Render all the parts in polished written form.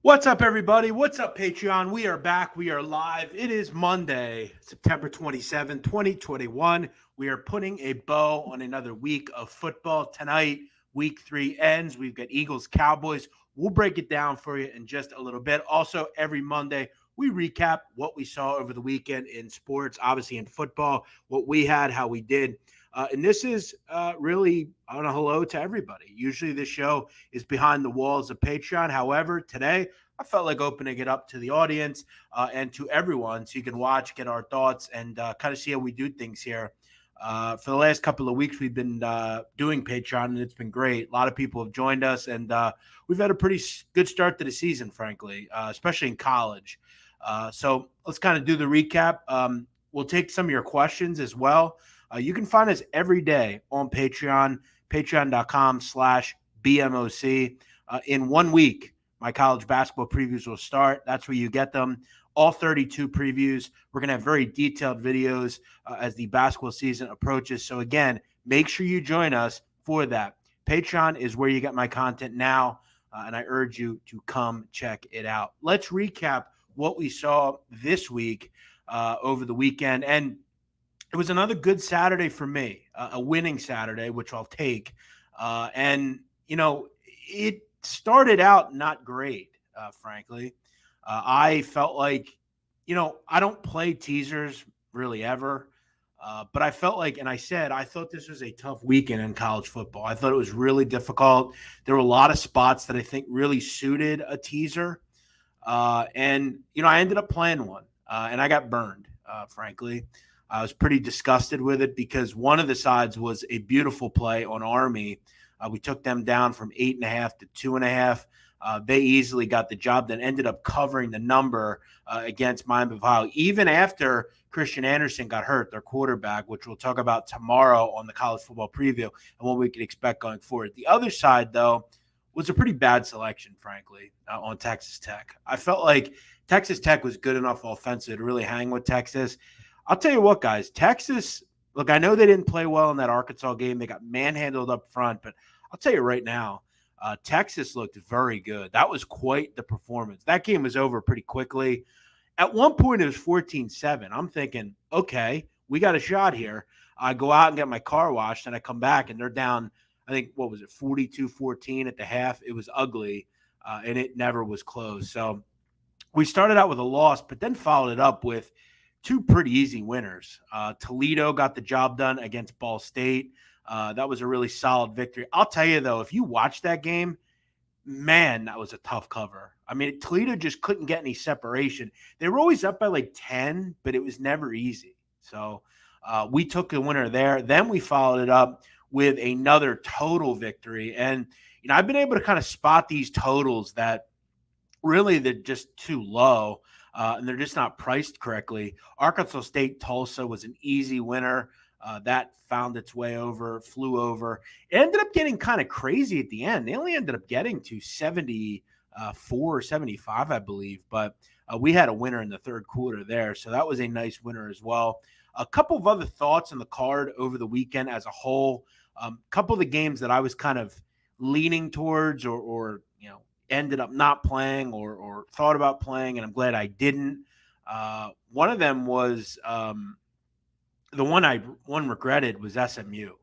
What's up, everybody? What's up, Patreon? We are back. We are live. It is Monday, September 27, 2021. We are putting a bow on another week of football. Tonight, week 3 ends. We've got Eagles, Cowboys. We'll break it down for you in just a little bit. Also, every Monday, we recap what we saw over the weekend in sports, obviously in football, what we had, how we did. And this is really on a hello to everybody. Usually, this show is behind the walls of Patreon. However, today, I felt like opening it up to the audience and to everyone so you can watch, get our thoughts, and kind of see how we do things here. For the last couple of weeks, we've been doing Patreon, and it's been great. A lot of people have joined us, and we've had a pretty good start to the season, frankly, especially in college. So let's kind of do the recap. We'll take some of your questions as well. You can find us every day on Patreon, patreon.com/BMOC. In 1 week, my college basketball previews will start. That's where you get them. All 32 previews. We're going to have very detailed videos as the basketball season approaches. So, again, make sure you join us for that. Patreon is where you get my content now, and I urge you to come check it out. Let's recap what we saw this week over the weekend. And it was another good Saturday for me, a winning Saturday, which I'll take. It started out not great, frankly. I felt like, I don't play teasers really ever. But I felt like, and I said, I thought this was a tough weekend in college football. I thought it was really difficult. There were a lot of spots that I think really suited a teaser. I ended up playing one, and I got burned, frankly. I was pretty disgusted with it because one of the sides was a beautiful play on Army. We took them down from 8.5 to 2.5. They easily got the job done, ended up covering the number against Miami of Ohio, even after Christian Anderson got hurt, their quarterback, which we'll talk about tomorrow on the college football preview and what we can expect going forward. The other side, though, was a pretty bad selection, frankly, on Texas Tech. I felt like Texas Tech was good enough offensively to really hang with Texas. I'll tell you what, guys, Texas, look, I know they didn't play well in that Arkansas game. They got manhandled up front, but I'll tell you right now, Texas looked very good. That was quite the performance. That game was over pretty quickly. At one point, it was 14-7. I'm thinking, okay, we got a shot here. I go out and get my car washed, and I come back, and they're down, I think, 42-14 at the half. It was ugly, and it never was close. So we started out with a loss, but then followed it up with two pretty easy winners. Toledo got the job done against Ball State. That was a really solid victory. I'll tell you, though, if you watch that game, man, that was a tough cover. I mean, Toledo just couldn't get any separation. They were always up by like 10, but it was never easy. So we took the winner there. Then we followed it up with another total victory. And, I've been able to kind of spot these totals that really they're just too low. And they're just not priced correctly. Arkansas State Tulsa was an easy winner. That found its way over, flew over. It ended up getting kind of crazy at the end. They only ended up getting to 74 or 75, I believe. But we had a winner in the third quarter there. So that was a nice winner as well. A couple of other thoughts on the card over the weekend as a whole. A couple of the games that I was kind of leaning towards or ended up not playing or thought about playing, and I'm glad I didn't. One of them was the one regretted was SMU.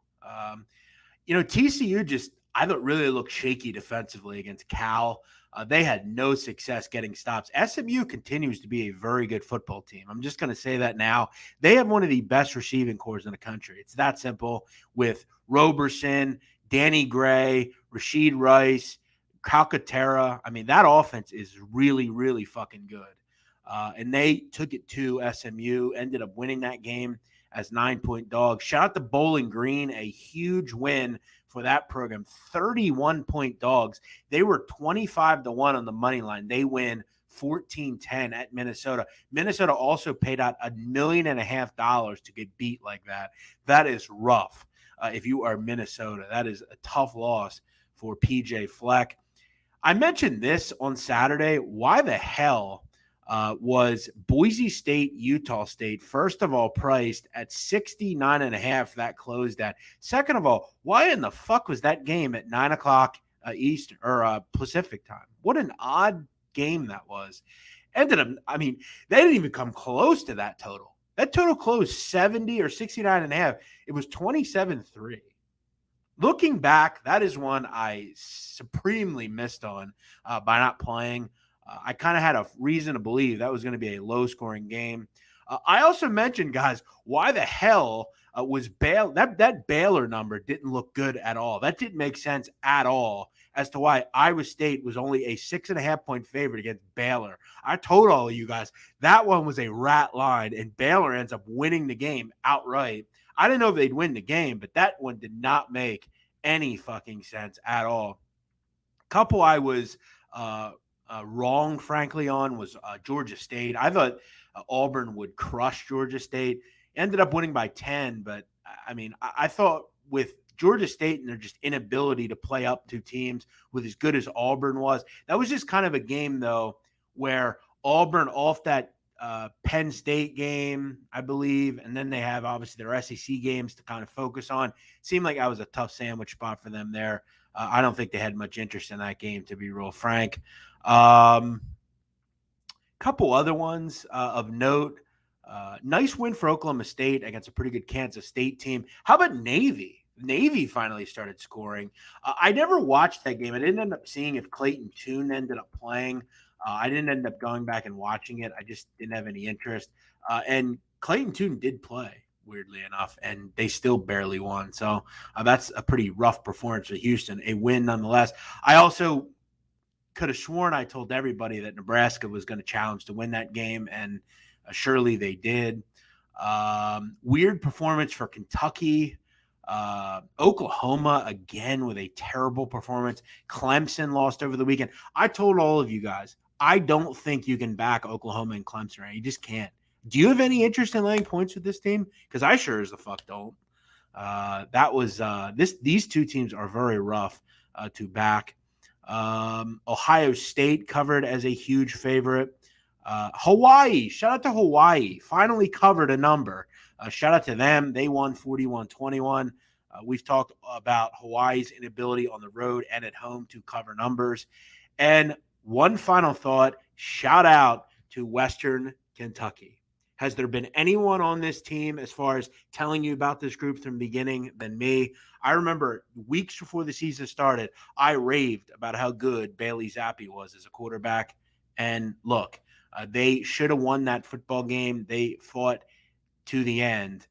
TCU just, I thought, really looked shaky defensively against Cal. They had no success getting stops. SMU continues to be a very good football team. I'm just going to say that now. They have one of the best receiving corps in the country. It's that simple, with Roberson, Danny Gray, Rashid Rice, Calcaterra. I mean, that offense is really, really fucking good. And they took it to SMU, ended up winning that game as 9-point dogs. Shout out to Bowling Green, a huge win for that program. 31-point dogs. They were 25-1 on the money line. They win 14-10 at Minnesota. Minnesota also paid out $1.5 million to get beat like that. That is rough. If you are Minnesota, that is a tough loss for PJ Fleck. I mentioned this on Saturday. Why the hell was Boise State, Utah State, first of all, priced at 69.5? That closed at. Second of all, why in the fuck was that game at 9 o'clock Eastern or Pacific time? What an odd game that was. Ended up, I mean, they didn't even come close to that total. That total closed 70 or 69 and a half. It was 27-3. Looking back, that is one I supremely missed on by not playing. I kind of had a reason to believe that was going to be a low-scoring game. I also mentioned, guys, why the hell was that Baylor number didn't look good at all. That didn't make sense at all as to why Iowa State was only a 6.5-point favorite against Baylor. I told all of you guys that one was a rat line, and Baylor ends up winning the game outright. I didn't know if they'd win the game, but that one did not make any fucking sense at all. Couple I was wrong, frankly, on was Georgia State. I thought Auburn would crush Georgia State. Ended up winning by 10, but I mean, I thought with Georgia State and their just inability to play up to teams with as good as Auburn was, that was just kind of a game, though, where Auburn off that Penn State game, I believe, and then they have obviously their SEC games to kind of focus on. Seemed like that was a tough sandwich spot for them there. I don't think they had much interest in that game, to be real frank. Couple other ones of note. Nice win for Oklahoma State against a pretty good Kansas State team. How about Navy? Navy finally started scoring. I never watched that game. I didn't end up seeing if Clayton Tune ended up playing. I didn't end up going back and watching it. I just didn't have any interest. And Clayton Tune did play, weirdly enough, and they still barely won. So that's a pretty rough performance for Houston, a win nonetheless. I also could have sworn I told everybody that Nebraska was going to challenge to win that game, and surely they did. Weird performance for Kentucky. Oklahoma, again, with a terrible performance. Clemson lost over the weekend. I told all of you guys, I don't think you can back Oklahoma and Clemson, right? You just can't. Do you have any interest in laying points with this team? Because I sure as the fuck don't. These two teams are very rough to back. Ohio State covered as a huge favorite. Hawaii, shout out to Hawaii, finally covered a number. Shout out to them. They won 41-21. We've talked about Hawaii's inability on the road and at home to cover numbers. And one final thought, shout out to Western Kentucky. Has there been anyone on this team as far as telling you about this group from the beginning than me? I remember weeks before the season started, I raved about how good Bailey Zappi was as a quarterback. And look, they should have won that football game. They fought to the end,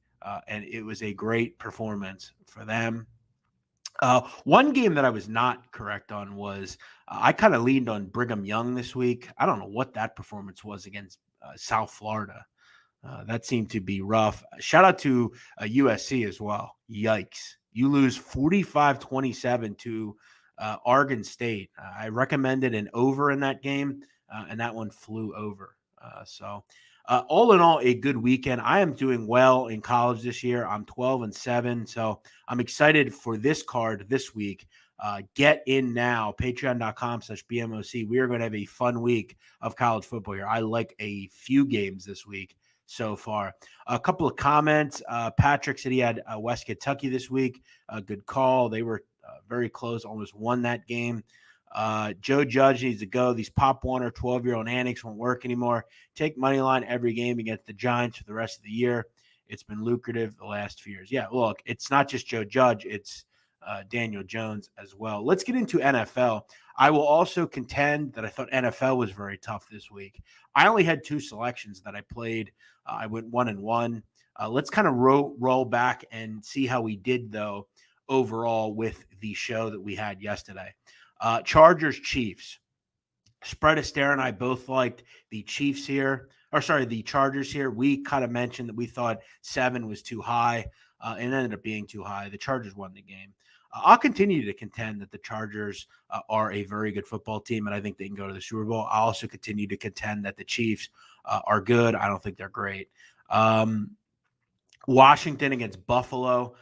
and it was a great performance for them. One game that I was not correct on was I kind of leaned on Brigham Young this week. I don't know what that performance was against South Florida. That seemed to be rough. Shout out to USC as well. Yikes. You lose 45-27 to Oregon State. I recommended an over in that game, and that one flew over. All in all, a good weekend. I am doing well in college this year. I'm 12-7, so I'm excited for this card this week. Get in now, patreon.com/BMOC. We are going to have a fun week of college football here. I like a few games this week so far. A couple of comments. Patrick said he had West Kentucky this week. Good call. They were very close, almost won that game. Joe Judge needs to go. These Pop Warner 12-year-old antics won't work anymore. Take money line every game against the Giants for the rest of the year. It's been lucrative the last few years. Yeah, look, it's not just Joe Judge. It's Daniel Jones as well. Let's get into NFL. I will also contend that I thought NFL was very tough this week. I only had two selections that I played. I went 1-1. Let's kind of roll back and see how we did, though, overall with the show that we had yesterday. Chargers, Chiefs. Spread Astaire and I both liked the Chiefs here, the Chargers here. We kind of mentioned that we thought 7 was too high, and it ended up being too high. The Chargers won the game. I'll continue to contend that the Chargers are a very good football team, and I think they can go to the Super Bowl. I'll also continue to contend that the Chiefs are good. I don't think they're great. Washington against Buffalo.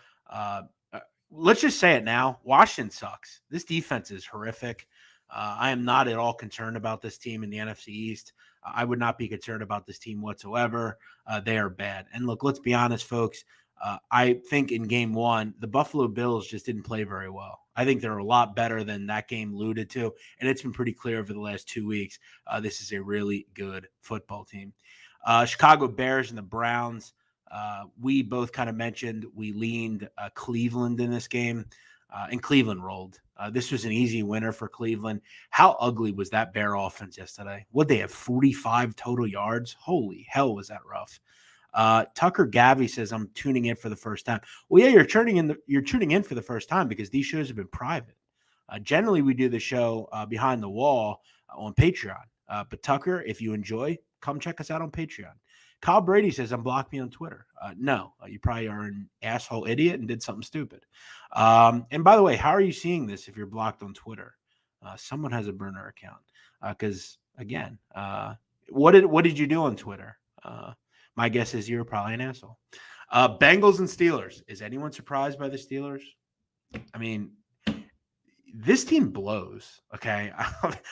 Let's just say it now. Washington sucks. This defense is horrific. I am not at all concerned about this team in the NFC East. I would not be concerned about this team whatsoever. They are bad. And look, let's be honest, folks. I think in game one, the Buffalo Bills just didn't play very well. I think they're a lot better than that game alluded to. And it's been pretty clear over the last 2 weeks. This is a really good football team. Chicago Bears and the Browns. We both kind of mentioned we leaned Cleveland in this game, and Cleveland rolled. This was an easy winner for Cleveland. How ugly was that Bear offense yesterday? Would they have 45 total yards? Holy hell, was that rough. Tucker Gavi says, I'm tuning in for the first time. Well, yeah, you're tuning in for the first time because these shows have been private. Generally, we do the show behind the wall on Patreon. But Tucker, if you enjoy, come check us out on Patreon. Kyle Brady says, unblock me on Twitter. No, you probably are an asshole idiot and did something stupid. And by the way, how are you seeing this if you're blocked on Twitter? Someone has a burner account. Because, again, what did you do on Twitter? My guess is you're probably an asshole. Bengals and Steelers. Is anyone surprised by the Steelers? I mean, this team blows. Okay.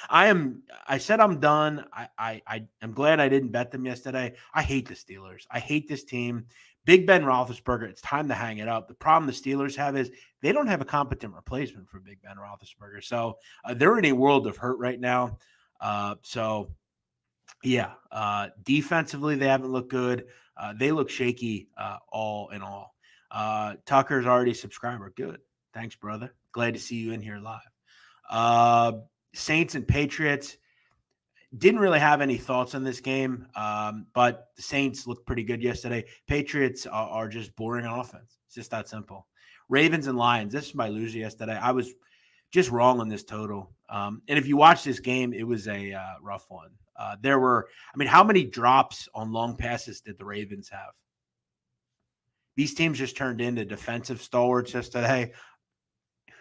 I said I'm done. I'm glad I didn't bet them yesterday. I hate the Steelers. I hate this team. Big Ben Roethlisberger, it's time to hang it up. The problem the Steelers have is they don't have a competent replacement for Big Ben Roethlisberger. So they're in a world of hurt right now. Yeah, defensively, they haven't looked good. They look shaky all in all. Tucker's already a subscriber. Good. Thanks, brother. Glad to see you in here live. Saints and Patriots. Didn't really have any thoughts on this game, but the Saints looked pretty good yesterday. Patriots are just boring on offense. It's just that simple. Ravens and Lions. This is my loser yesterday. I was just wrong on this total. And if you watch this game, it was a rough one. How many drops on long passes did the Ravens have? These teams just turned into defensive stalwarts yesterday.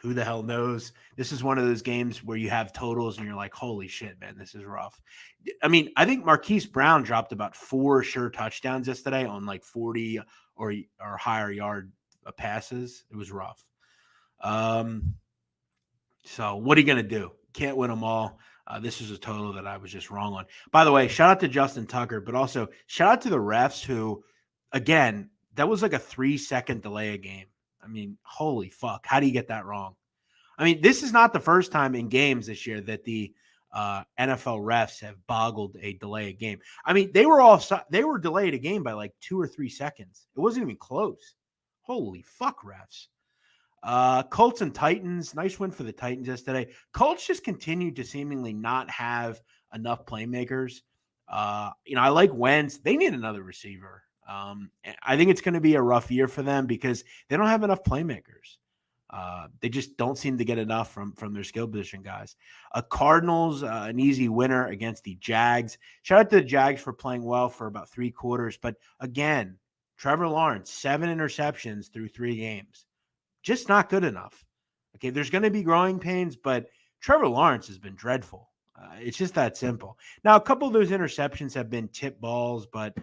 Who the hell knows? This is one of those games where you have totals and you're like, holy shit, man, this is rough. I mean, I think Marquise Brown dropped about 4 sure touchdowns yesterday on like 40 or higher yard passes. It was rough. So what are you going to do? Can't win them all. This is a total that I was just wrong on. By the way, shout out to Justin Tucker, but also shout out to the refs who, again, that was like a 3-second delay a game. I mean, holy fuck. How do you get that wrong? I mean, this is not the first time in games this year that the NFL refs have boggled a delay a game. I mean, they were delayed a game by like 2 or 3 seconds. It wasn't even close. Holy fuck, refs. Colts and Titans. Nice win for the Titans yesterday. Colts just continued to seemingly not have enough playmakers. I like Wentz. They need another receiver. I think it's going to be a rough year for them because they don't have enough playmakers. They just don't seem to get enough from their skill position guys. Cardinals, an easy winner against the Jags. Shout out to the Jags for playing well for about 3 quarters. But again, Trevor Lawrence, 7 interceptions through 3 games. Just not good enough. Okay, there's going to be growing pains, but Trevor Lawrence has been dreadful. It's just that simple. Now, a couple of those interceptions have been tip balls, but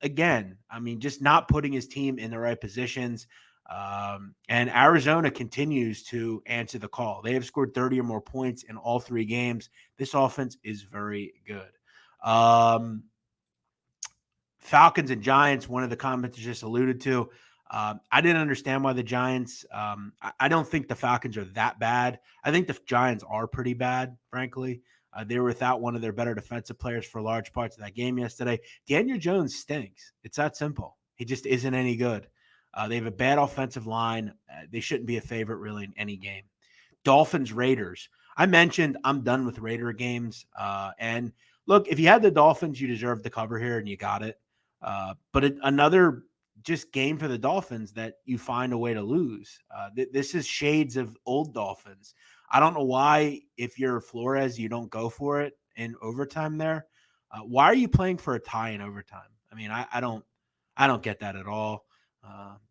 again, I mean, just not putting his team in the right positions. And Arizona continues to answer the call. They have scored 30 or more points in all 3 games. This offense is very good. Falcons and Giants, one of the comments just alluded to. I didn't understand why the Giants. I don't think the Falcons are that bad. I think the Giants are pretty bad, frankly. They were without one of their better defensive players for large parts of that game yesterday. Daniel Jones stinks. It's that simple. He just isn't any good. They have a bad offensive line. They shouldn't be a favorite really in any game. Dolphins, Raiders. I mentioned I'm done with Raider games. And look, if you had the Dolphins, you deserved the cover here and you got it. But another just game for the Dolphins that you find a way to lose. This is shades of old Dolphins. I don't know why, if you're Flores, you don't go for it in overtime there. Why are you playing for a tie in overtime? I mean, I don't get that at all.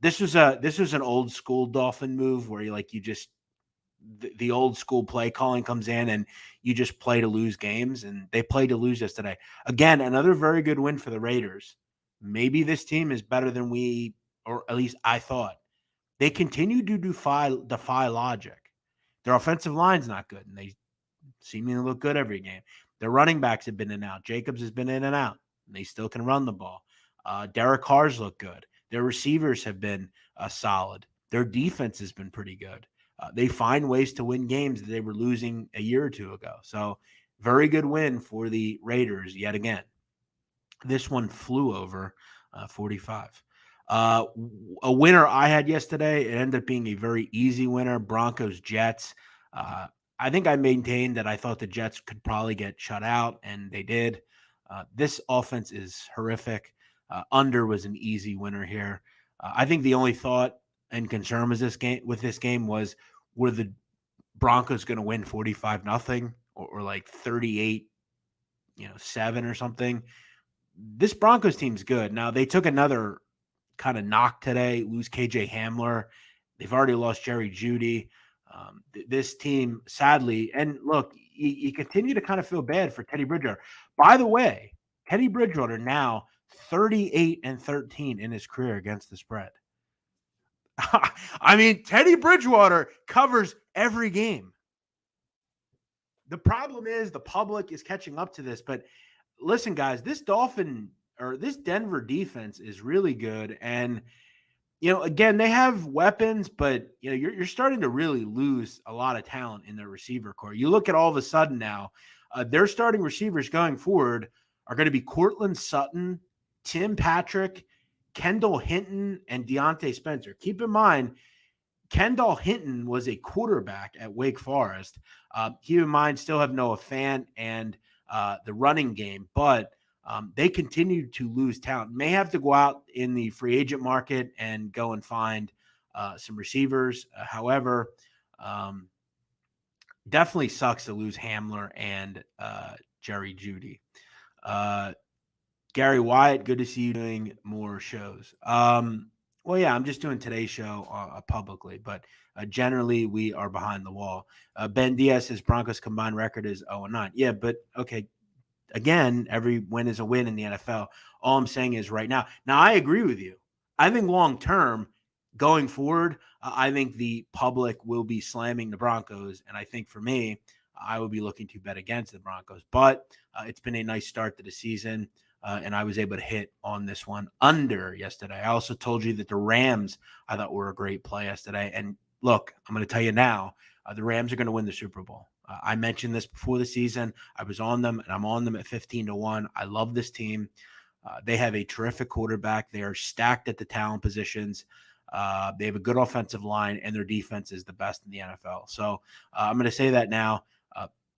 This was an old school Dolphin move where the old school play calling comes in and you just play to lose games, and they played to lose yesterday. Again, another very good win for the Raiders. Maybe this team is better than or at least I thought. They continue to defy logic. Their offensive line's not good, and they seemingly look good every game. Their running backs have been in and out. Jacobs has been in and out, and they still can run the ball. Derek Carr's look good. Their receivers have been solid. Their defense has been pretty good. They find ways to win games that they were losing a year or two ago. So, very good win for the Raiders yet again. This one flew over 45. A winner I had yesterday, it ended up being a very easy winner. Broncos Jets. I think I maintained that I thought the Jets could probably get shut out, and they did. This offense is horrific. Under was an easy winner here. I think the only thought and concern was this game was, were the Broncos going to win 45-0 or like 38, 7 or something. This Broncos team's good. Now, they took another kind of knock today, lose KJ Hamler. They've already lost Jerry Jeudy. This team, sadly, and look, you continue to kind of feel bad for Teddy Bridgewater. By the way, Teddy Bridgewater now 38-13 in his career against the spread. I mean, Teddy Bridgewater covers every game. The problem is the public is catching up to this, but listen, guys, this Denver defense is really good. And, again, they have weapons, but, you're starting to really lose a lot of talent in their receiver core. You look at all of a sudden now, their starting receivers going forward are going to be Cortland Sutton, Tim Patrick, Kendall Hinton, and Deontay Spencer. Keep in mind, Kendall Hinton was a quarterback at Wake Forest. Keep in mind, still have Noah Fant and the running game, but they continue to lose talent. May have to go out in the free agent market and go and find some receivers. However, definitely sucks to lose Hamler and Jerry Jeudy. Gary Wyatt, good to see you doing more shows. Well, yeah, I'm just doing today's show publicly, but generally we are behind the wall. Ben Diaz says Broncos combined record is 0-9. Yeah, but okay. Again, every win is a win in the NFL. All I'm saying is right now. Now, I agree with you. I think long term, going forward, I think the public will be slamming the Broncos. And I think for me, I would be looking to bet against the Broncos. But it's been a nice start to the season. And I was able to hit on this one under yesterday. I also told you that the Rams, I thought, were a great play yesterday. And look, I'm going to tell you now, the Rams are going to win the Super Bowl. I mentioned this before the season. I was on them, and I'm on them at 15-1. I love this team. They have a terrific quarterback. They are stacked at the talent positions. They have a good offensive line, and their defense is the best in the NFL. So I'm going to say that now.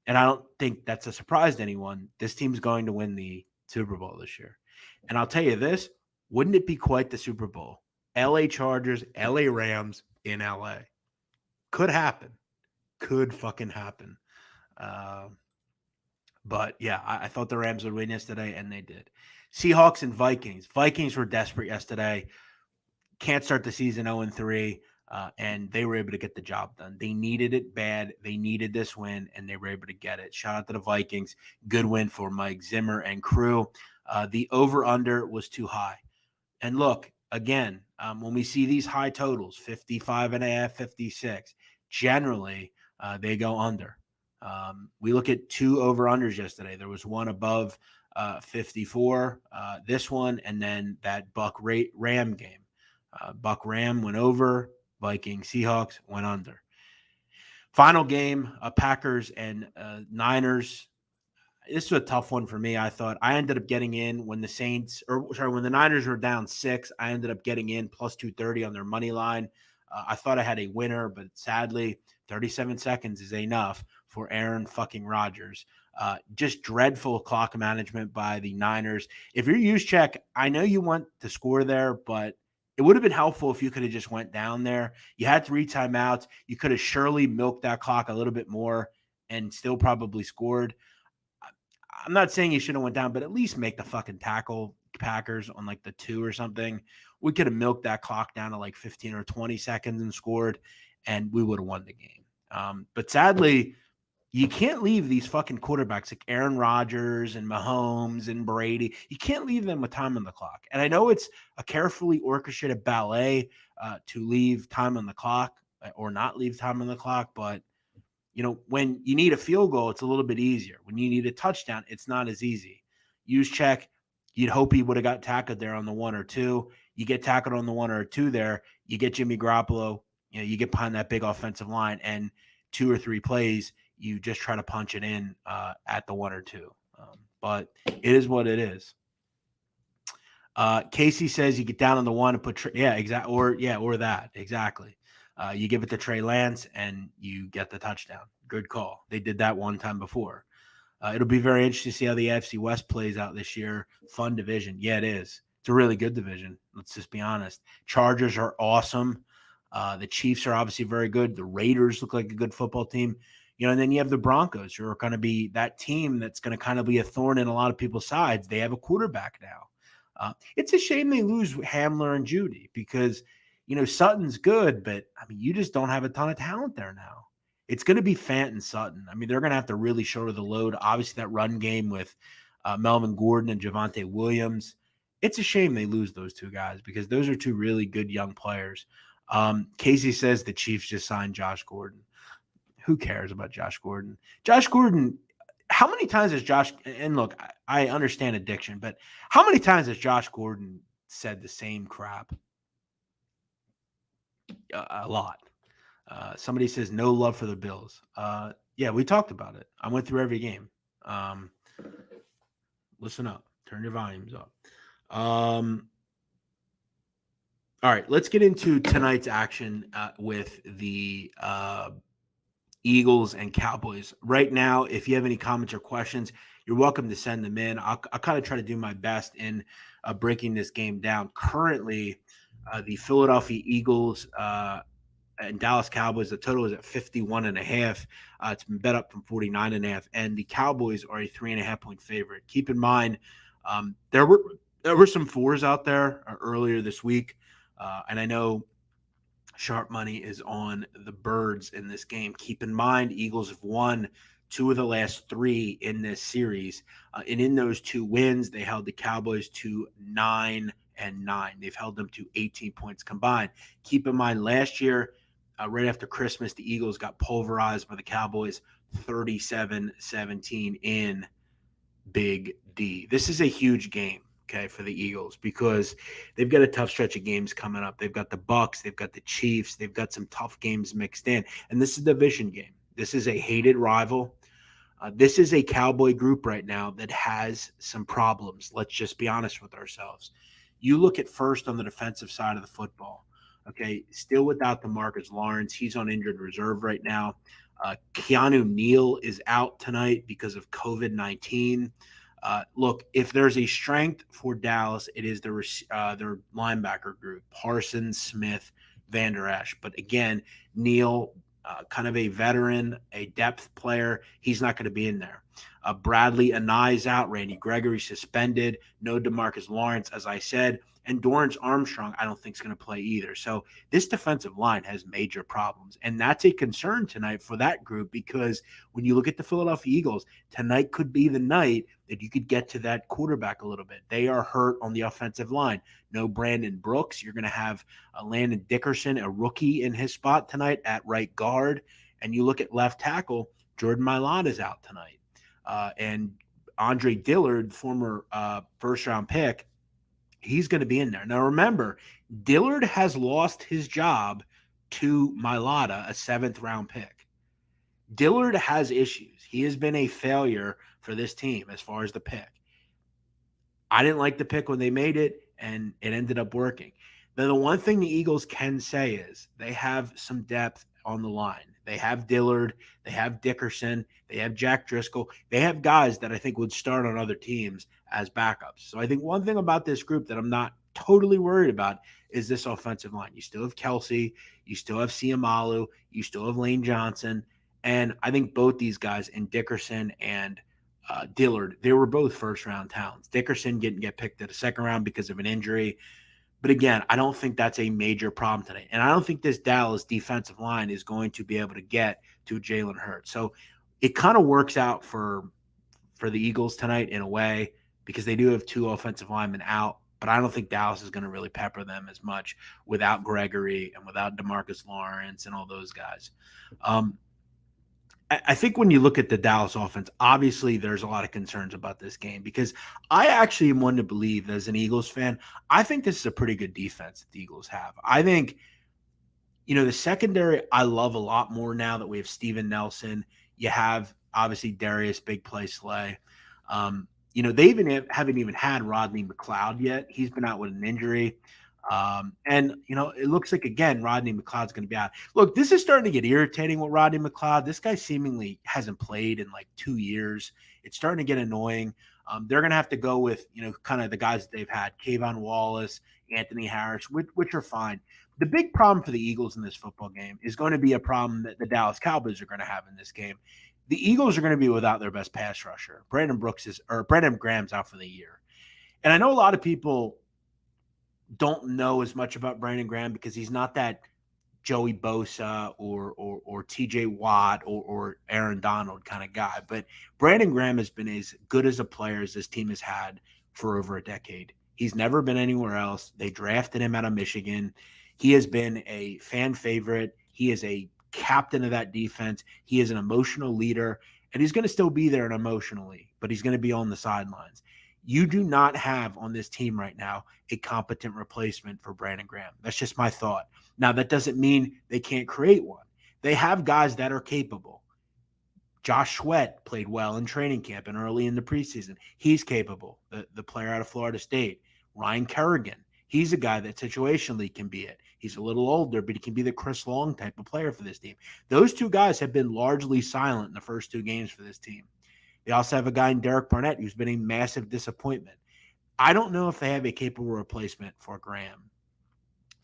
And I don't think that's a surprise to anyone. This team's going to win the Super Bowl this year. And I'll tell you this, wouldn't it be quite the Super Bowl? LA Chargers, LA Rams in LA. Could happen. Could fucking happen. But yeah, I thought the Rams would win yesterday, and they did. Seahawks and Vikings. Vikings were desperate yesterday. Can't start the season 0-3, and they were able to get the job done. They needed it bad. They needed this win, and they were able to get it. Shout out to the Vikings. Good win for Mike Zimmer and crew. The over-under was too high. And look, again, when we see these high totals, 55.5, 56, generally they go under. We look at two over-unders yesterday. There was one above 54, this one, and then that Buck-Ram game. Buck-Ram went over, Vikings Seahawks went under. Final game, Packers and Niners. This was a tough one for me. I thought I ended up getting in when when the Niners were down 6. I ended up getting in plus 230 on their money line. I thought I had a winner, but sadly, 37 seconds is enough for Aaron fucking Rodgers. Just dreadful clock management by the Niners. If you're use check, I know you want to score there, but it would have been helpful if you could have just went down there. You had 3 timeouts. You could have surely milked that clock a little bit more and still probably scored. I'm not saying you should have went down, but at least make the fucking tackle, Packers, on like the 2 or something. We could have milked that clock down to like 15 or 20 seconds and scored, and we would have won the game. But sadly, you can't leave these fucking quarterbacks like Aaron Rodgers and Mahomes and Brady. You can't leave them with time on the clock. And I know it's a carefully orchestrated ballet to leave time on the clock or not leave time on the clock, but when you need a field goal, it's a little bit easier. When you need a touchdown, it's not as easy. Use check. You'd hope he would have got tackled there on the 1 or 2. you get tackled on the 1 or 2 there, you get Jimmy Garoppolo, you get behind that big offensive line, and 2 or 3 plays, you just try to punch it in at the 1 or 2. But it is what it is. Casey says you get down on the 1 and put exactly, or that exactly. You give it to Trey Lance and you get the touchdown. Good call. They did that one time before. It'll be very interesting to see how the AFC West plays out this year. Fun division. Yeah, it is. It's a really good division. Let's just be honest. Chargers are awesome. The Chiefs are obviously very good. The Raiders look like a good football team. And then you have the Broncos, who are going to be that team that's going to kind of be a thorn in a lot of people's sides. They have a quarterback now. It's a shame they lose Hamler and Judy because, Sutton's good, but, you just don't have a ton of talent there now. It's going to be Fant and Sutton. They're going to have to really shoulder the load. Obviously, that run game with Melvin Gordon and Javonte Williams. It's a shame they lose those two guys because those are two really good young players. Casey says the Chiefs just signed Josh Gordon. Who cares about Josh Gordon? Josh Gordon, how many times has Josh – and look, I understand addiction, but how many times has Josh Gordon said the same crap? A lot. Somebody says no love for the Bills. Yeah, we talked about it. I went through every game. Listen up. Turn your volumes up. All right, let's get into tonight's action with the Eagles and Cowboys. Right now, if you have any comments or questions, you're welcome to send them in. I'll kind of try to do my best in breaking this game down. Currently, the Philadelphia Eagles and Dallas Cowboys, the total is at 51.5. It's been bet up from 49.5, and the Cowboys are a 3.5-point favorite. Keep in mind, there were some 4s out there earlier this week, and I know sharp money is on the Birds in this game. Keep in mind, Eagles have won 2 of the last 3 in this series, and in those 2 wins, they held the Cowboys to 9-9. They've held them to 18 points combined. Keep in mind, last year, right after Christmas, the Eagles got pulverized by the Cowboys 37-17 in Big D. This is a huge game, okay, for the Eagles because they've got a tough stretch of games coming up. They've got the Bucs, they've got the Chiefs, they've got some tough games mixed in, and this is a division game. This is a hated rival. This is a Cowboy group right now that has some problems. Let's just be honest with ourselves. You look at first on the defensive side of the football. Okay, still without DeMarcus Lawrence. He's on injured reserve right now. Keanu Neal is out tonight because of COVID-19. Look, if there's a strength for Dallas, it is their linebacker group, Parsons, Smith, Van Der Esch. But again, Neal, kind of a veteran, a depth player, he's not going to be in there. Bradley Anai's out. Randy Gregory suspended. No DeMarcus Lawrence, as I said. And Dorrance Armstrong, I don't think is going to play either. So this defensive line has major problems. And that's a concern tonight for that group because when you look at the Philadelphia Eagles, tonight could be the night that you could get to that quarterback a little bit. They are hurt on the offensive line. No Brandon Brooks. You're going to have Landon Dickerson, a rookie, in his spot tonight at right guard. And you look at left tackle, Jordan Mailata is out tonight. And Andre Dillard, former first-round pick, he's going to be in there. Now, remember, Dillard has lost his job to Mailata, a 7th-round pick. Dillard has issues. He has been a failure for this team as far as the pick. I didn't like the pick when they made it, and it ended up working. Now, the one thing the Eagles can say is they have some depth on the line. They have Dillard. They have Dickerson. They have Jack Driscoll. They have guys that I think would start on other teams as backups. So I think one thing about this group that I'm not totally worried about is this offensive line. You still have Kelsey. You still have Siamalu. You still have Lane Johnson. And I think both these guys, in Dickerson and Dillard, they were both first-round talents. Dickerson didn't get picked at the 2nd round because of an injury. But again, I don't think that's a major problem today. And I don't think this Dallas defensive line is going to be able to get to Jalen Hurts. So it kind of works out for the Eagles tonight in a way because they do have 2 offensive linemen out. But I don't think Dallas is going to really pepper them as much without Gregory and without DeMarcus Lawrence and all those guys. I think when you look at the Dallas offense, obviously there's a lot of concerns about this game because I actually am one to believe, as an Eagles fan, I think this is a pretty good defense that the Eagles have. I think, the secondary I love a lot more now that we have Steven Nelson. You have obviously Darius Big Play Slay. They haven't even had Rodney McLeod yet. He's been out with an injury. And it looks like again Rodney McLeod's going to be out. Look, this is starting to get irritating with Rodney McLeod. This guy seemingly hasn't played in like 2 years. It's starting to get annoying. They're going to have to go with kind of the guys that they've had: Kayvon Wallace, Anthony Harris, which are fine. The big problem for the Eagles in this football game is going to be a problem that the Dallas Cowboys are going to have in this game. The Eagles are going to be without their best pass rusher. Brandon Graham's out for the year. And I know a lot of people don't know as much about Brandon Graham because he's not that Joey Bosa or TJ Watt or Aaron Donald kind of guy. But Brandon Graham has been as good as a player as this team has had for over a decade. He's never been anywhere else. They drafted him out of Michigan. He has been a fan favorite. He is a captain of that defense. He is an emotional leader, and he's going to still be there emotionally, but he's going to be on the sidelines. You do not have on this team right now a competent replacement for Brandon Graham. That's just my thought. Now, that doesn't mean they can't create one. They have guys that are capable. Josh Sweat played well in training camp and early in the preseason. He's capable, the player out of Florida State. Ryan Kerrigan, he's a guy that situationally can be it. He's a little older, but he can be the Chris Long type of player for this team. Those two guys have been largely silent in the first two games for this team. They also have a guy in Derek Barnett who's been a massive disappointment. I don't know if they have a capable replacement for Graham.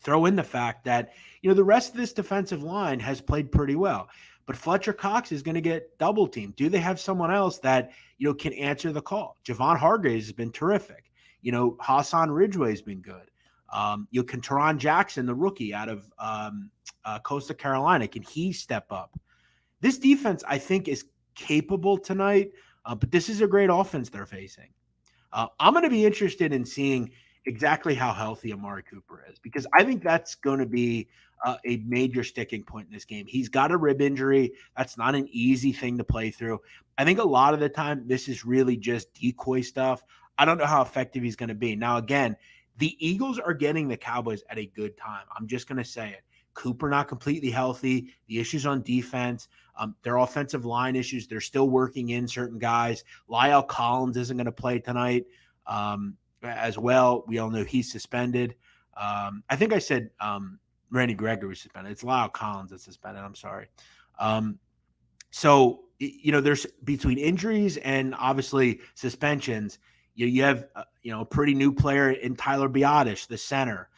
Throw in the fact that, the rest of this defensive line has played pretty well, but Fletcher Cox is going to get double teamed. Do they have someone else that, can answer the call? Javon Hargraves has been terrific. Hassan Ridgeway has been good. Teron Jackson, the rookie out of Coastal Carolina, can he step up? This defense, I think, is capable tonight, but this is a great offense they're facing. I'm going to be interested in seeing exactly how healthy Amari Cooper is, because I think that's going to be a major sticking point in this game. He's got a rib injury. That's not an easy thing to play through. I think a lot of the time this is really just decoy stuff. I don't know how effective he's going to be. Now, again, the Eagles are getting the Cowboys at a good time. I'm just going to say it. Cooper not completely healthy. The issues on defense, their offensive line issues. They're still working in certain guys. Lyle Collins isn't going to play tonight as well. We all know he's suspended. I think I said Randy Gregory was suspended. It's Lyle Collins that's suspended. I'm sorry. So, there's between injuries and obviously suspensions, you have, a pretty new player in Tyler Biadasz, the center.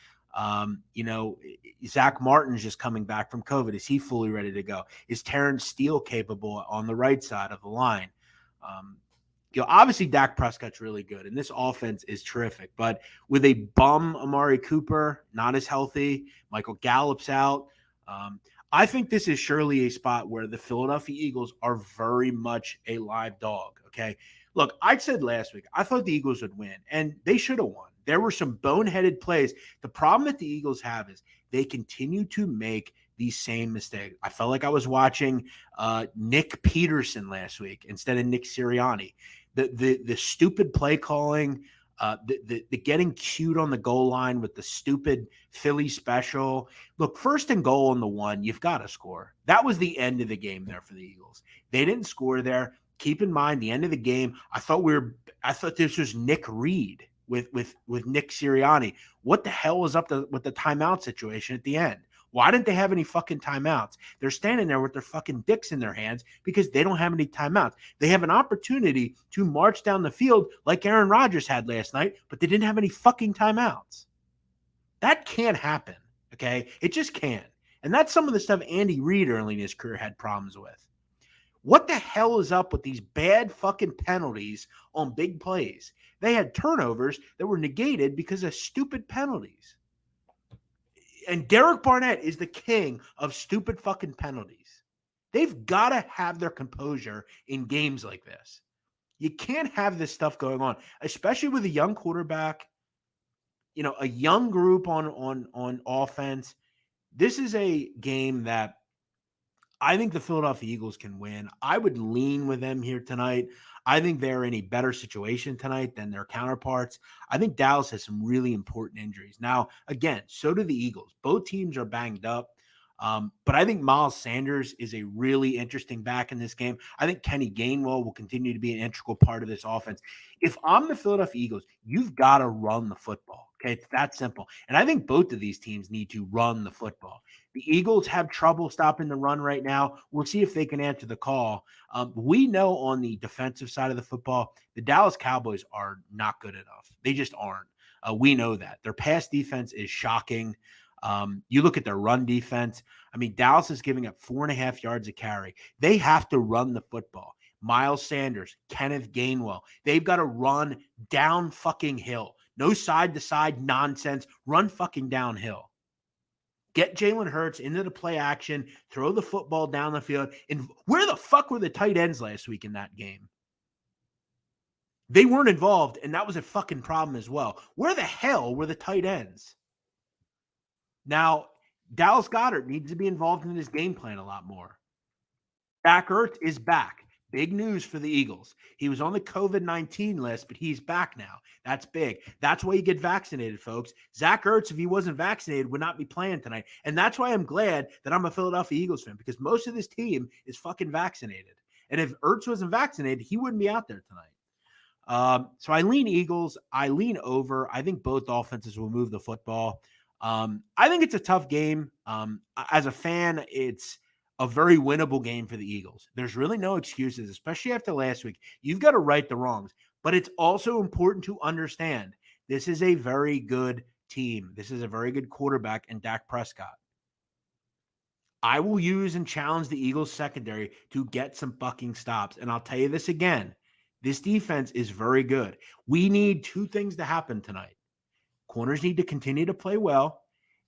Zach Martin's just coming back from COVID. Is he fully ready to go? Is Terrence Steele capable on the right side of the line? Obviously Dak Prescott's really good, and this offense is terrific. But with a bum Amari Cooper, not as healthy, Michael Gallup's out. I think this is surely a spot where the Philadelphia Eagles are very much a live dog. Okay. Look, I said last week, I thought the Eagles would win, and they should have won. There were some boneheaded plays. The problem that the Eagles have is they continue to make these same mistakes. I felt like I was watching Nick Peterson last week instead of Nick Sirianni. The stupid play calling, the getting cute on the goal line with the stupid Philly special. Look, 1st and goal on the 1, you've got to score. That was the end of the game there for the Eagles. They didn't score there. Keep in mind, the end of the game, I thought this was Nick Reed with Nick Sirianni. What the hell was up with the timeout situation at the end? Why didn't they have any fucking timeouts? They're standing there with their fucking dicks in their hands because they don't have any timeouts. They have an opportunity to march down the field like Aaron Rodgers had last night, but they didn't have any fucking timeouts. That can't happen, okay? It just can't. And that's some of the stuff Andy Reid early in his career had problems with. What the hell is up with these bad fucking penalties on big plays? They had turnovers that were negated because of stupid penalties. And Derek Barnett is the king of stupid fucking penalties. They've got to have their composure in games like this. You can't have this stuff going on, especially with a young quarterback, a young group on offense. This is a game that I think the Philadelphia Eagles can win. I would lean with them here tonight. I think they're in a better situation tonight than their counterparts. I think Dallas has some really important injuries. Now, again, so do the Eagles. Both teams are banged up. But I think Miles Sanders is a really interesting back in this game. I think Kenny Gainwell will continue to be an integral part of this offense. If I'm the Philadelphia Eagles, you've got to run the football. Okay, it's that simple. And I think both of these teams need to run the football. The Eagles have trouble stopping the run right now. We'll see if they can answer the call. We know on the defensive side of the football, the Dallas Cowboys are not good enough. They just aren't. We know that. Their pass defense is shocking. You look at their run defense. I mean, Dallas is giving up 4.5 yards a carry. They have to run the football. Miles Sanders, Kenneth Gainwell, they've got to run down fucking hill. No side to side nonsense. Run fucking downhill. Get Jalen Hurts into the play action, throw the football down the field. And where the fuck were the tight ends last week in that game? They weren't involved, and that was a fucking problem as well. Where the hell were the tight ends? Now, Dallas Goedert needs to be involved in his game plan a lot more. Zach Ertz is back. Big news for the Eagles. He was on the COVID-19 list, but he's back now. That's big. That's why you get vaccinated, folks. Zach Ertz, if he wasn't vaccinated, would not be playing tonight. And that's why I'm glad that I'm a Philadelphia Eagles fan, because most of this team is fucking vaccinated. And if Ertz wasn't vaccinated, he wouldn't be out there tonight. So I lean Eagles. I lean over. I think both offenses will move the football. I think it's a tough game. As a fan, it's a very winnable game for the Eagles. There's really no excuses, especially after last week. You've got to right the wrongs, but it's also important to understand this is a very good team. This is a very good quarterback in Dak Prescott. I will use and challenge the Eagles secondary to get some fucking stops. And I'll tell you this again. This defense is very good. We need two things to happen tonight. Corners need to continue to play well,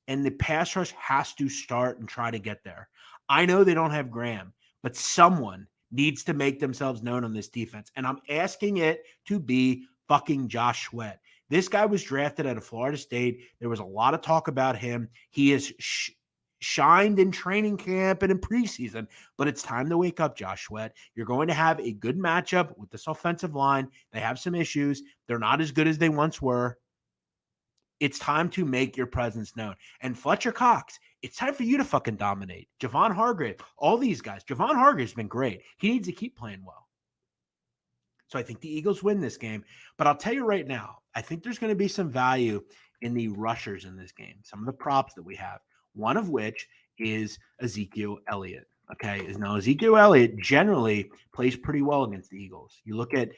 and the pass rush has to start and try to get there. I know they don't have Graham, but someone needs to make themselves known on this defense, and I'm asking it to be fucking Josh Sweat. This guy was drafted out of Florida State. There was a lot of talk about him. He has shined in training camp and in preseason, but it's time to wake up, Josh Sweat. You're going to have a good matchup with this offensive line. They have some issues. They're not as good as they once were. It's time to make your presence known. And Fletcher Cox, it's time for you to fucking dominate. Javon Hargrave, all these guys. Javon Hargrave's been great. He needs to keep playing well. So I think the Eagles win this game. But I'll tell you right now, I think there's going to be some value in the rushers in this game, some of the props that we have, one of which is Ezekiel Elliott. Okay. Now, Ezekiel Elliott generally plays pretty well against the Eagles. You look at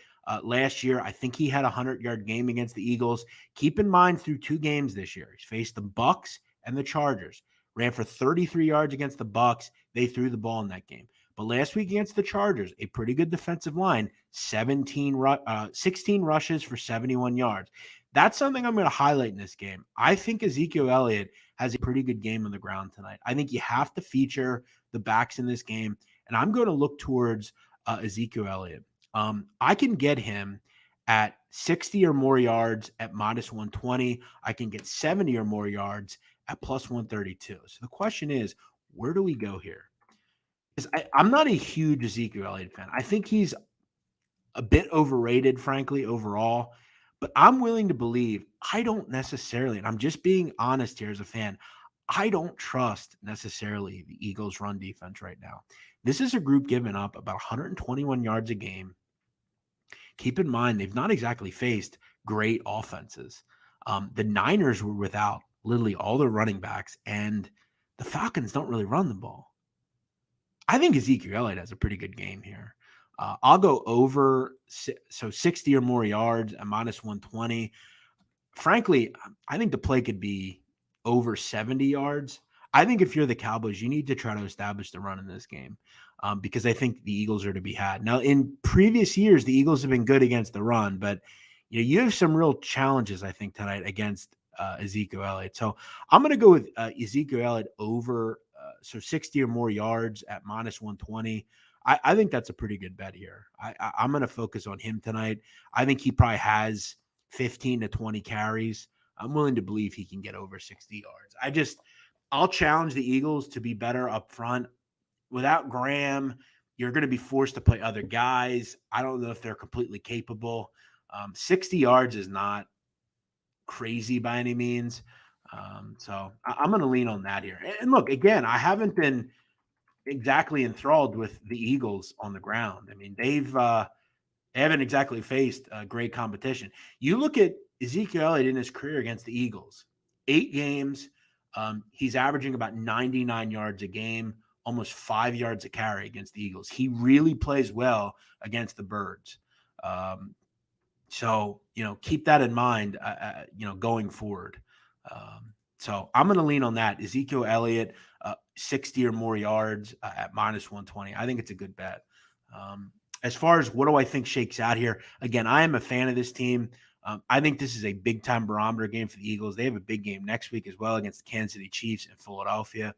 last year, I think he had a 100-yard game against the Eagles. Keep in mind, through 2 games this year, he's faced the Bucs and the Chargers. Ran for 33 yards against the Bucs. They threw the ball in that game. But last week against the Chargers, a pretty good defensive line, 16 rushes for 71 yards. That's something I'm going to highlight in this game. I think Ezekiel Elliott has a pretty good game on the ground tonight. I think you have to feature the backs in this game, and I'm going to look towards Ezekiel Elliott. I can get him at 60 or more yards at -120. I can get 70 or more yards at +132. So the question is, where do we go here? I'm not a huge Ezekiel Elliott fan. I think he's a bit overrated, frankly, overall. But I'm willing to believe I don't necessarily, and I'm just being honest here as a fan, I don't trust necessarily the Eagles' run defense right now. This is a group giving up about 121 yards a game. Keep in mind, they've not exactly faced great offenses. The Niners were without literally all their running backs, and the Falcons don't really run the ball. I think Ezekiel Elliott has a pretty good game here. I'll go over, so 60 or more yards at -120. Frankly, I think the play could be over 70 yards. I think if you're the Cowboys, you need to try to establish the run in this game because I think the Eagles are to be had. Now, in previous years, the Eagles have been good against the run, but you have some real challenges, I think, tonight against Ezekiel Elliott. So I'm going to go with Ezekiel Elliott over so 60 or more yards at -120. I think that's a pretty good bet here. I'm going to focus on him tonight. I think he probably has 15 to 20 carries. I'm willing to believe he can get over 60 yards. I'll challenge the Eagles to be better up front. without Graham, you're going to be forced to play other guys. I don't know if they're completely capable. 60 yards is not crazy by any means. I'm going to lean on that here. And look, again, I haven't been exactly enthralled with the Eagles on the ground. I mean, they haven't exactly faced great competition. You look at Ezekiel Elliott in his career against the Eagles, 8 games. He's averaging about 99 yards a game, almost 5 yards a carry against the Eagles. He really plays well against the Birds. Keep that in mind, going forward. So I'm going to lean on that. Ezekiel Elliott, 60 or more yards at minus 120. I think it's a good bet. As far as what do I think shakes out here, again, I am a fan of this team. I think this is a big-time barometer game for the Eagles. They have a big game next week as well against the Kansas City Chiefs in Philadelphia.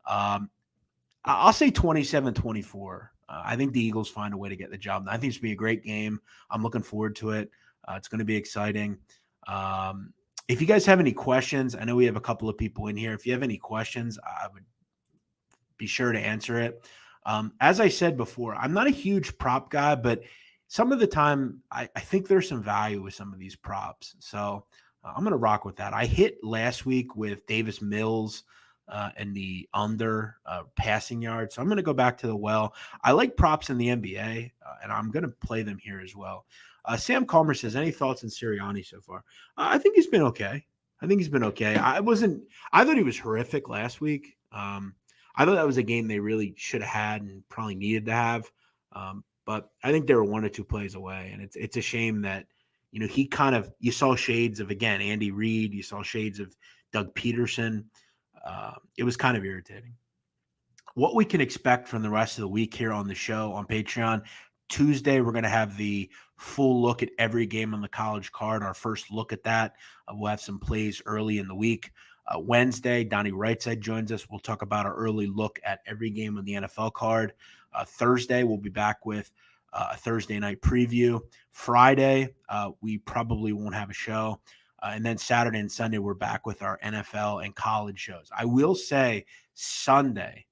I'll say 27-24. I think the Eagles find a way to get the job done. I think it's going to be a great game. I'm looking forward to it. It's going to be exciting. If you guys have any questions, I know we have a couple of people in here. If you have any questions, I would be sure to answer it. As I said before, I'm not a huge prop guy, but some of the time I think there's some value with some of these props. So I'm going to rock with that. I hit last week with Davis Mills and the under passing yards. So I'm going to go back to the well. I like props in the NBA, and I'm going to play them here as well. Sam Calmer says, any thoughts on Sirianni so far? I think he's been okay. I thought he was horrific last week. I thought that was a game they really should have had and probably needed to have. But I think they were 1 or 2 plays away. And it's a shame that, you saw shades of, again, Andy Reid. You saw shades of Doug Peterson. It was kind of irritating. What we can expect from the rest of the week here on the show on Patreon. Tuesday, we're going to have the full look at every game on the college card, our first look at that. We'll have some plays early in the week. Wednesday, Donnie Rightside joins us. We'll talk about our early look at every game on the NFL card. Thursday, we'll be back with a Thursday night preview. Friday, we probably won't have a show. And then Saturday and Sunday, we're back with our NFL and college shows. I will say Sunday,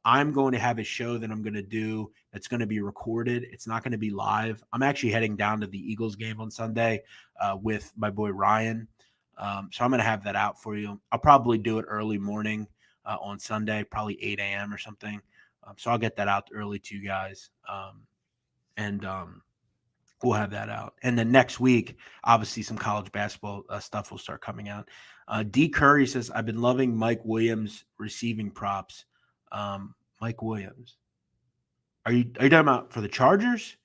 I'm going to have a show that I'm going to do that's going to be recorded. It's not going to be live. I'm actually heading down to the Eagles game on Sunday with my boy Ryan. So I'm going to have that out for you. I'll probably do it early morning on Sunday, probably 8 a.m. or something. So I'll get that out early to you guys. We'll have that out. And then next week, obviously some college basketball stuff will start coming out. D. Curry says, I've been loving Mike Williams receiving props. Mike Williams. Are you talking about for the Chargers?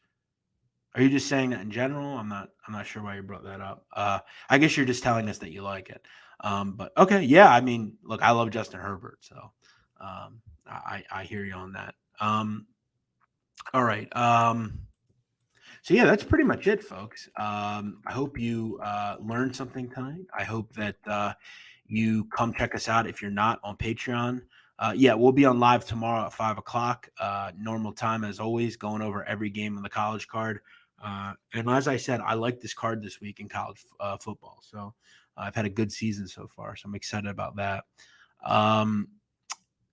Are you just saying that in general? I'm not sure why you brought that up. I guess you're just telling us that you like it. But okay, yeah. I mean, look, I love Justin Herbert, so I hear you on that. All right. So yeah, that's pretty much it, folks. I hope you learned something tonight. I hope that you come check us out if you're not on Patreon. We'll be on live tomorrow at 5:00, normal time as always, going over every game on the college card. And as I said, I like this card this week in college football. So I've had a good season so far. So I'm excited about that.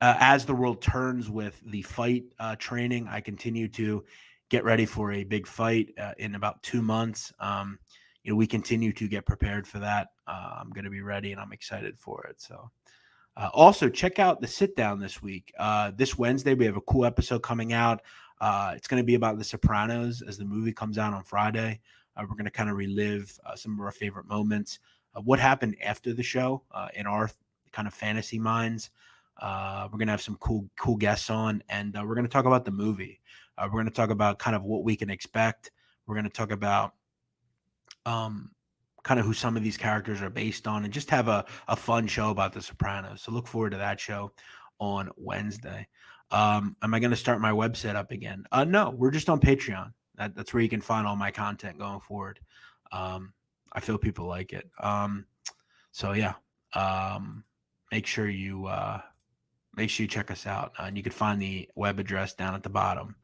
As the world turns with the fight training, I continue to get ready for a big fight in about 2 months. We continue to get prepared for that. I'm going to be ready and I'm excited for it. So also check out the sit down this week. This Wednesday, we have a cool episode coming out. It's going to be about The Sopranos as the movie comes out on Friday. We're going to kind of relive some of our favorite moments, what happened after the show in our kind of fantasy minds. We're going to have some cool guests on, and we're going to talk about the movie. We're going to talk about kind of what we can expect. We're going to talk about kind of who some of these characters are based on, and just have a fun show about The Sopranos. So look forward to that show on Wednesday. Am I going to start my website up again? No, we're just on Patreon. That's where you can find all my content going forward. I feel people like it. Make sure you check us out, and you can find the web address down at the bottom.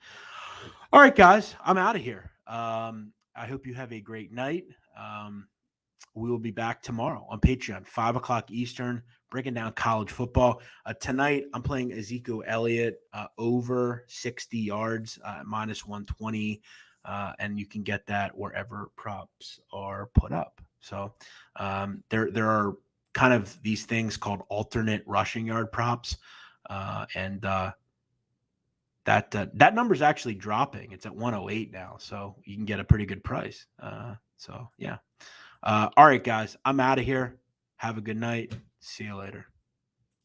All right, guys, I'm out of here. I hope you have a great night. we will be back tomorrow on Patreon, 5 o'clock Eastern, breaking down college football. Tonight, I'm playing Ezekiel Elliott over 60 yards, minus 120. And you can get that wherever props are put up. So there are kind of these things called alternate rushing yard props. And that number is actually dropping. It's at 108 now. So you can get a pretty good price. So, yeah. All right, guys, I'm out of here. Have a good night. See you later.